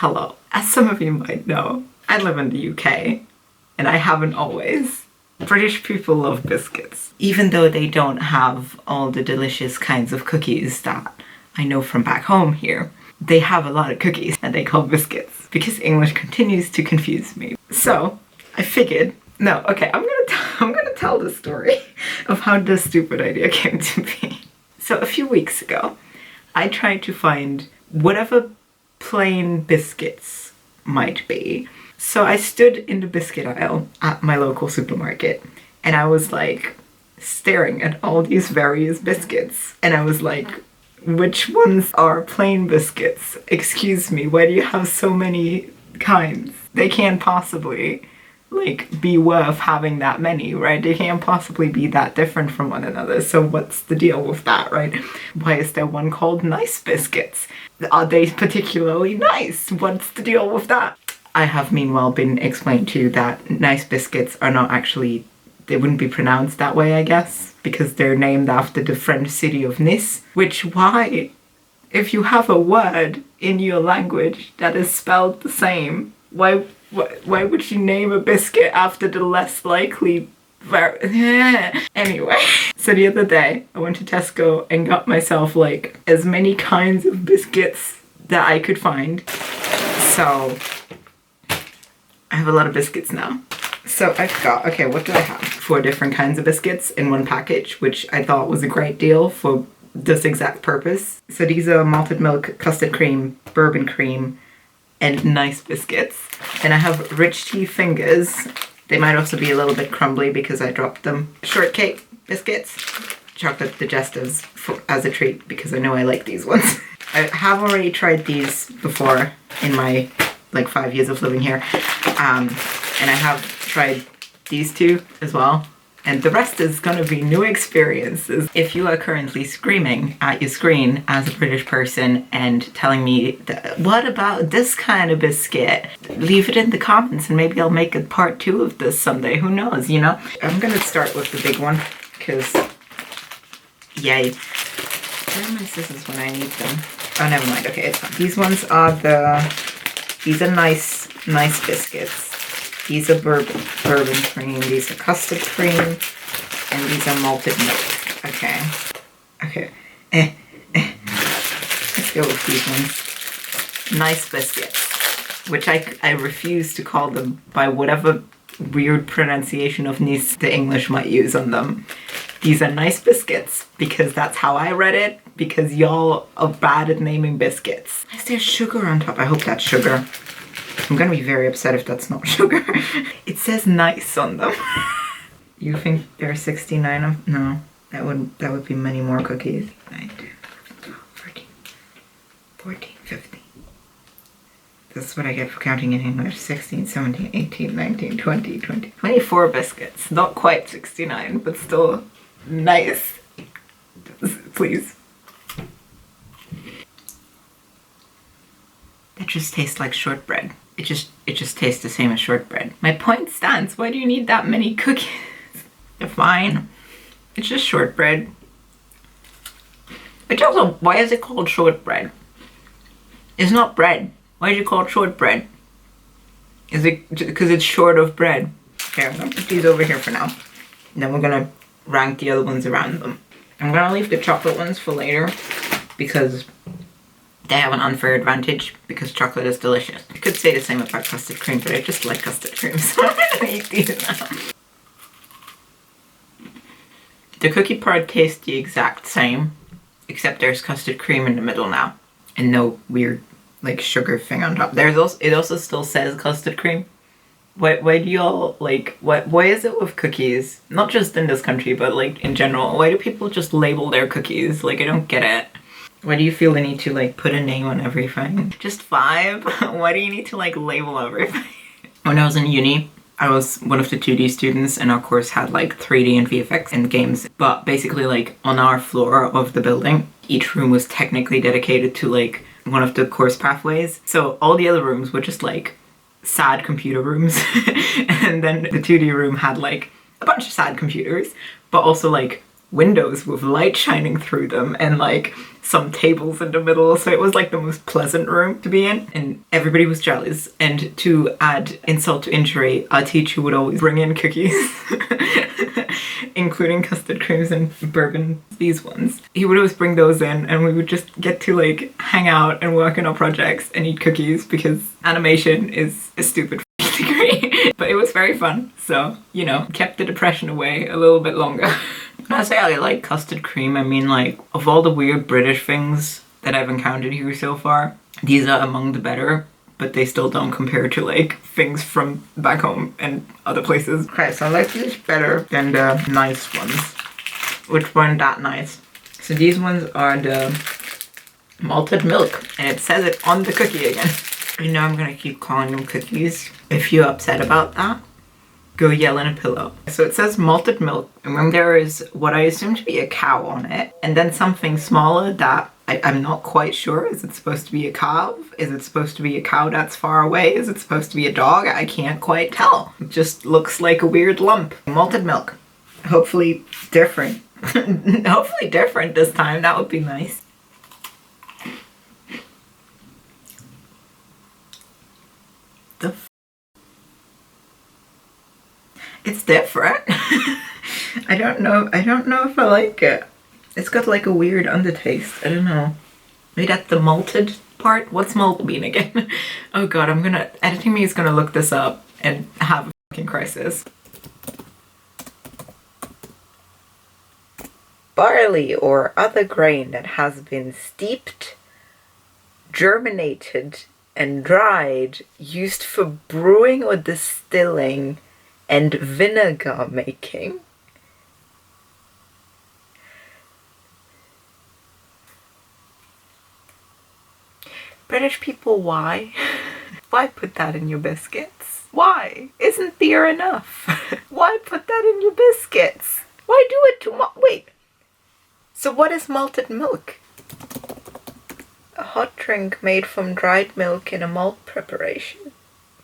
Hello. As some of you might know, I live in the UK, and I haven't always. British people love biscuits. Even though they don't have all the delicious kinds of cookies that I know from back home here, they have a lot of cookies and they call biscuits because English continues to confuse me. So I figured, no, okay, I'm gonna tell the story of how this stupid idea came to be. So a few weeks ago, I tried to find whatever plain biscuits might be. So I stood in the biscuit aisle at my local supermarket and I was like staring at all these various biscuits and I was like, which ones are plain biscuits? Excuse me, why do you have so many kinds? They can't possibly like be worth having that many, right? They can't possibly be that different from one another. So what's the deal with that, right? Why is there one called nice biscuits? Are they particularly nice? What's the deal with that? I have meanwhile been explained to that nice biscuits are not actually, they wouldn't be pronounced that way, I guess, because they're named after the French city of Nice, which why? If you have a word in your language that is spelled the same, why would you name a biscuit after the less likely anyway, so the other day I went to Tesco and got myself like as many kinds of biscuits that I could find. So I have a lot of biscuits now. So I've got, okay, what do I have? 4 different kinds of biscuits in one package, which I thought was a great deal for this exact purpose. So these are malted milk, custard cream, bourbon cream, and nice biscuits. And I have rich tea fingers. They might also be a little bit crumbly because I dropped them. Shortcake biscuits, chocolate digestives as a treat because I know I like these ones. I have already tried these before in my like 5 years of living here. And I have tried these 2 as well. And the rest is gonna be new experiences. If you are currently screaming at your screen as a British person and telling me, what about this kind of biscuit? Leave it in the comments and maybe I'll make a part 2 of this someday, who knows, you know? I'm gonna start with the big one, because, yay. Where are my scissors when I need them? Oh, never mind, okay, it's fine. These ones are these are nice biscuits. These are bourbon cream, these are custard cream, and these are malted milk. Okay. Let's go with these ones. Nice biscuits, which I refuse to call them by whatever weird pronunciation of Nice the English might use on them. These are nice biscuits because that's how I read it, because y'all are bad at naming biscuits. Is there sugar on top? I hope that's sugar. I'm gonna be very upset if that's not sugar. It says nice on them. You think there are 69 of? No, that would be many more cookies. 9, 10, 12, 13, 14, 15. That's what I get for counting in English. 16, 17, 18, 19, 20, 24 biscuits. Not quite 69, but still nice. Please. That just tastes like shortbread. It just tastes the same as shortbread. My point stands. Why do you need that many cookies? They're fine. It's just shortbread. Which also, why is it called shortbread? It's not bread. Why do you call it shortbread? Is it because it's short of bread? Okay, I'm gonna put these over here for now. And then we're gonna rank the other ones around them. I'm gonna leave the chocolate ones for later because they have an unfair advantage because chocolate is delicious. I could say the same about custard cream, but I just like custard cream, so I'm gonna eat these now. The cookie part tastes the exact same, except there's custard cream in the middle now, and no weird like sugar thing on top. It also still says custard cream. Why do y'all like why is it with cookies? Not just in this country, but like in general. Why do people just label their cookies? Like I don't get it. Why do you feel the need to like put a name on everything? Just 5? Why do you need to like label everything? When I was in uni, I was one of the 2D students and our course had like 3D and VFX and games. But basically like on our floor of the building, each room was technically dedicated to like one of the course pathways. So all the other rooms were just like sad computer rooms. And then the 2D room had like a bunch of sad computers, but also like windows with light shining through them and like some tables in the middle, so it was like the most pleasant room to be in, and everybody was jealous. And to add insult to injury, our teacher would always bring in cookies including custard creams and bourbon, these ones. He would always bring those in and we would just get to like hang out and work on our projects and eat cookies because animation is a stupid degree. But it was very fun, so, you know, kept the depression away a little bit longer. When I say I like custard cream, I mean like, of all the weird British things that I've encountered here so far, these are among the better, but they still don't compare to like things from back home and other places. Okay, so I like these better than the nice ones, which weren't that nice. So these ones are the malted milk, and it says it on the cookie again. You know I'm gonna keep calling them cookies. If you're upset about that, go yell in a pillow. So it says malted milk, and then there is what I assume to be a cow on it, and then something smaller that I'm not quite sure. Is it supposed to be a calf? Is it supposed to be a cow that's far away? Is it supposed to be a dog? I can't quite tell. It just looks like a weird lump. Malted milk. Hopefully different. Hopefully different this time. That would be nice. The f, it's different. I don't know if I like it. It's got like a weird undertaste. I don't know. Maybe that's the malted part? What's malt mean again? Oh god, editing me is gonna look this up and have a fucking crisis. Barley or other grain that has been steeped, germinated, and dried, used for brewing or distilling and vinegar making. British people, why? Why put that in your biscuits? Why? Isn't beer enough? Why put that in your biscuits? Why do it too much? Wait. So what is malted milk? A hot drink made from dried milk in a malt preparation.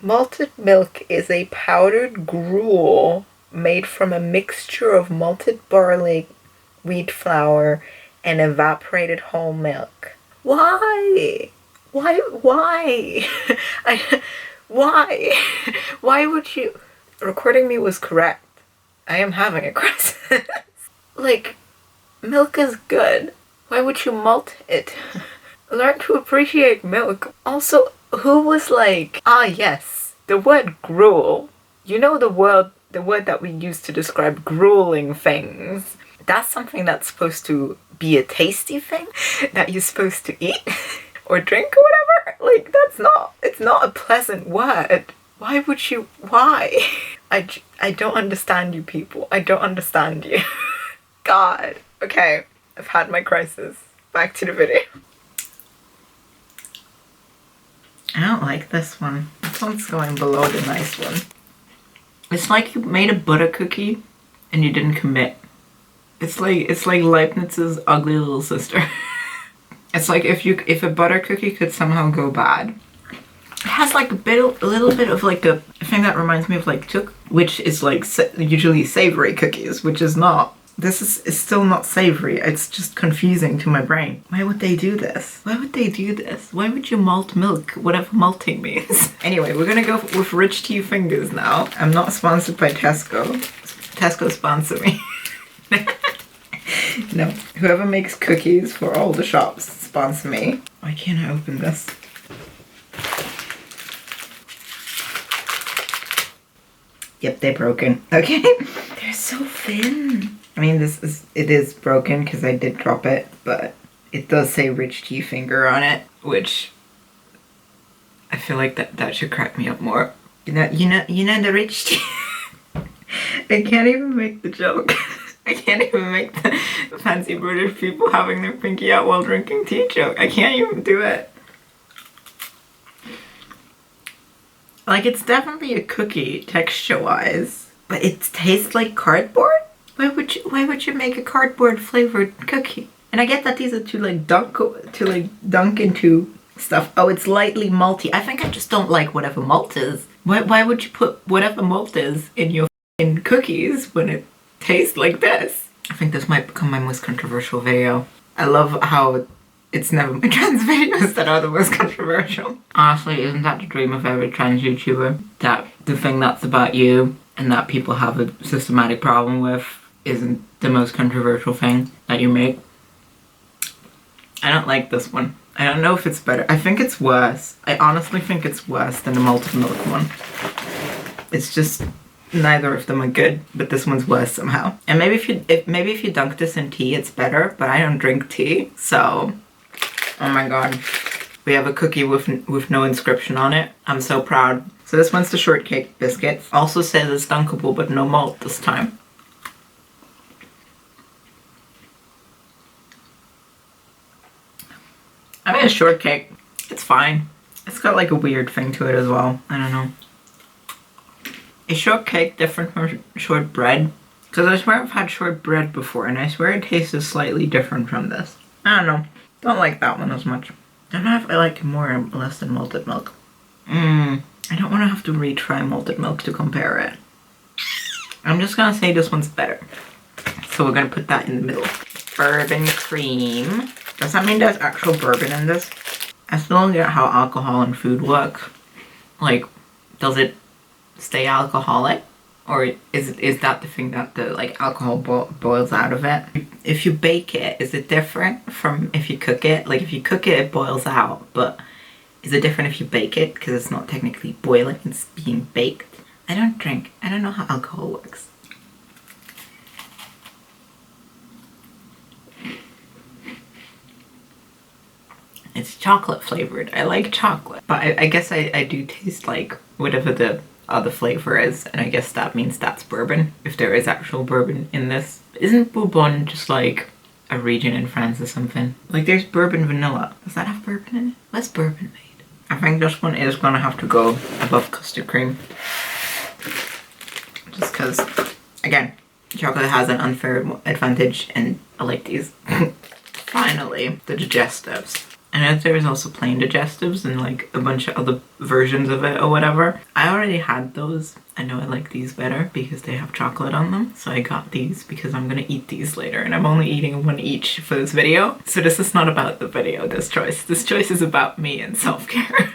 Malted milk is a powdered gruel made from a mixture of malted barley, wheat flour, and evaporated whole milk. Why? Why? Why? Why would you? Recording me was correct. I am having a crisis. Like, milk is good. Why would you malt it? Learn to appreciate milk. Also, who was like, ah yes, the word gruel. You know the word that we use to describe grueling things. That's something that's supposed to be a tasty thing that you're supposed to eat or drink or whatever. Like, it's not a pleasant word. Why would you, why? I don't understand you people. I don't understand you. God. Okay, I've had my crisis. Back to the video. I don't like this one. This one's going below the nice one. It's like you made a butter cookie and you didn't commit. It's like Leibniz's ugly little sister. It's like if a butter cookie could somehow go bad. It has like a little bit of like a thing that reminds me of like chook, which is like usually savory cookies, which is not. This is still not savory. It's just confusing to my brain. Why would they do this? Why would they do this? Why would you malt milk? Whatever malting means. Anyway, we're gonna go with Rich Tea Fingers now. I'm not sponsored by Tesco. Tesco sponsor me. No, whoever makes cookies for all the shops, sponsor me. Why can't I open this? Yep, they're broken. Okay. They're so thin. I mean, it is broken because I did drop it, but it does say Rich Tea Finger on it, which I feel like that should crack me up more. You know the Rich Tea. I can't even make the joke. I can't even make the fancy British people having their pinky out while drinking tea joke. I can't even do it. Like, it's definitely a cookie texture-wise, but it tastes like cardboard? Why would you make a cardboard flavored cookie? And I get that these are to like dunk into stuff. Oh, it's lightly malty. I think I just don't like whatever malt is. Why would you put whatever malt is in your f***ing cookies when it tastes like this? I think this might become my most controversial video. I love how it's never my trans videos that are the most controversial. Honestly, isn't that the dream of every trans YouTuber? That the thing that's about you and that people have a systematic problem with isn't the most controversial thing that you make. I don't like this one. I don't know if it's better. I think it's worse. I honestly think it's worse than the malted milk one. It's just neither of them are good, but this one's worse somehow. And maybe if you dunk this in tea, it's better. But I don't drink tea, so oh my god, we have a cookie with no inscription on it. I'm so proud. So this one's the shortcake biscuit. Also says it's dunkable, but no malt this time. I mean, a shortcake, it's fine. It's got like a weird thing to it as well. I don't know. Is shortcake different from shortbread? Because I swear I've had shortbread before and I swear it tastes slightly different from this. I don't know. Don't like that one as much. Don't know if I like it more or less than malted milk. I don't want to have to retry malted milk to compare it. I'm just gonna say this one's better. So we're gonna put that in the middle. Bourbon cream. Does that mean there's actual bourbon in this? I still don't get how alcohol and food work. Like, does it stay alcoholic? Or is that the thing that the like alcohol boils out of it? If you bake it, is it different from if you cook it? Like if you cook it, it boils out, but is it different if you bake it? Because it's not technically boiling, it's being baked. I don't drink. I don't know how alcohol works. It's chocolate flavored. I like chocolate. But I guess I do taste like whatever the other flavor is. And I guess that means that's bourbon. If there is actual bourbon in this. Isn't Bourbon just like a region in France or something? Like there's bourbon vanilla. Does that have bourbon in it? What's bourbon made? I think this one is gonna have to go above custard cream. Just because, again, chocolate has an unfair advantage and I like these. Finally, the digestives. I know there is also plain digestives and like a bunch of other versions of it or whatever. I already had those. I know I like these better because they have chocolate on them. So I got these because I'm gonna eat these later and I'm only eating one each for this video. So this is not about the video, this choice. This choice is about me and self-care.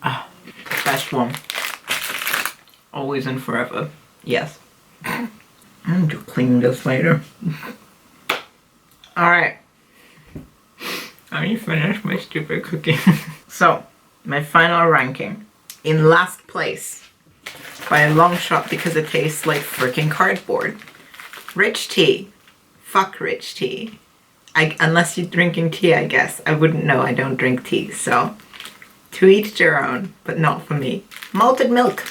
Ah, best one. Always and forever. Yes. I'm going to clean this later. Alright. I need to finish my stupid cookie. So, my final ranking. In last place, by a long shot because it tastes like freaking cardboard. Rich tea. Fuck rich tea. Unless you're drinking tea, I guess. I wouldn't know. I don't drink tea, so to each their own, but not for me. Malted milk.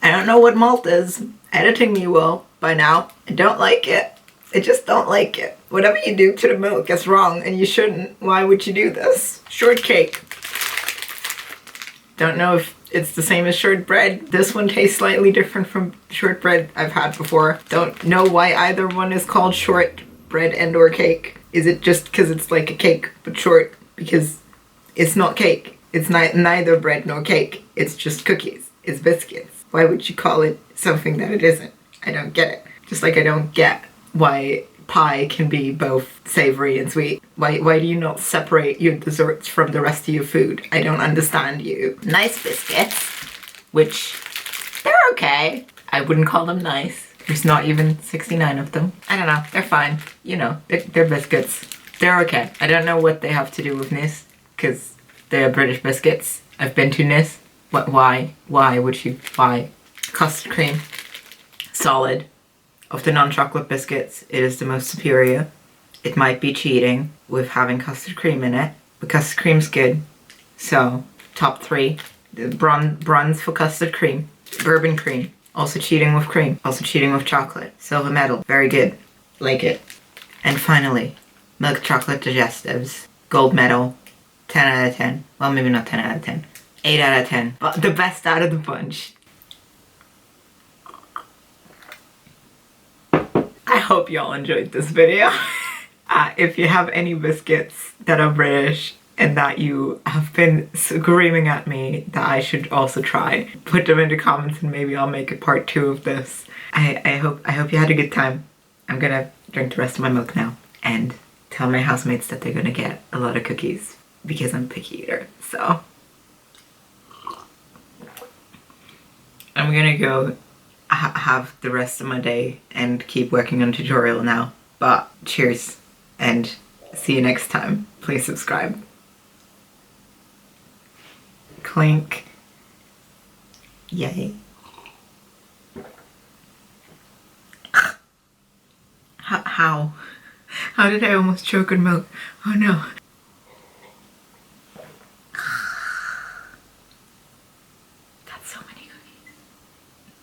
I don't know what malt is. Editing me will by now. I don't like it. I just don't like it. Whatever you do to the milk is wrong and you shouldn't. Why would you do this? Shortcake. Don't know if it's the same as shortbread. This one tastes slightly different from shortbread I've had before. Don't know why either one is called shortbread and or cake. Is it just because it's like a cake but short? Because it's not cake. It's neither bread nor cake. It's just cookies. It's biscuits. Why would you call it something that it isn't? I don't get it. Just like I don't get why pie can be both savory and sweet. Why do you not separate your desserts from the rest of your food? I don't understand you. Nice biscuits, which they're okay. I wouldn't call them nice. There's not even 69 of them. I don't know, they're fine. You know, they're biscuits. They're okay. I don't know what they have to do with Nis, because they're British biscuits. I've been to Nis. What? Why? Why would you? Why? Custard cream. Solid. Of the non-chocolate biscuits, it is the most superior. It might be cheating with having custard cream in it, but custard cream's good. So, top 3. The bronze for custard cream. Bourbon cream. Also cheating with cream. Also cheating with chocolate. Silver medal. Very good. Like it. And finally, milk chocolate digestives. Gold medal. 10 out of 10. Well, maybe not 10 out of 10. 8 out of 10. But the best out of the bunch. I hope y'all enjoyed this video. If you have any biscuits that are British and that you have been screaming at me that I should also try. Put them in the comments and maybe I'll make a part 2 of this. I hope you had a good time. I'm gonna drink the rest of my milk now and tell my housemates that they're gonna get a lot of cookies because I'm a picky eater. So I'm gonna go have the rest of my day and keep working on tutorial now. But cheers and see you next time. Please subscribe. Clink. Yay. How? How did I almost choke on milk? Oh no.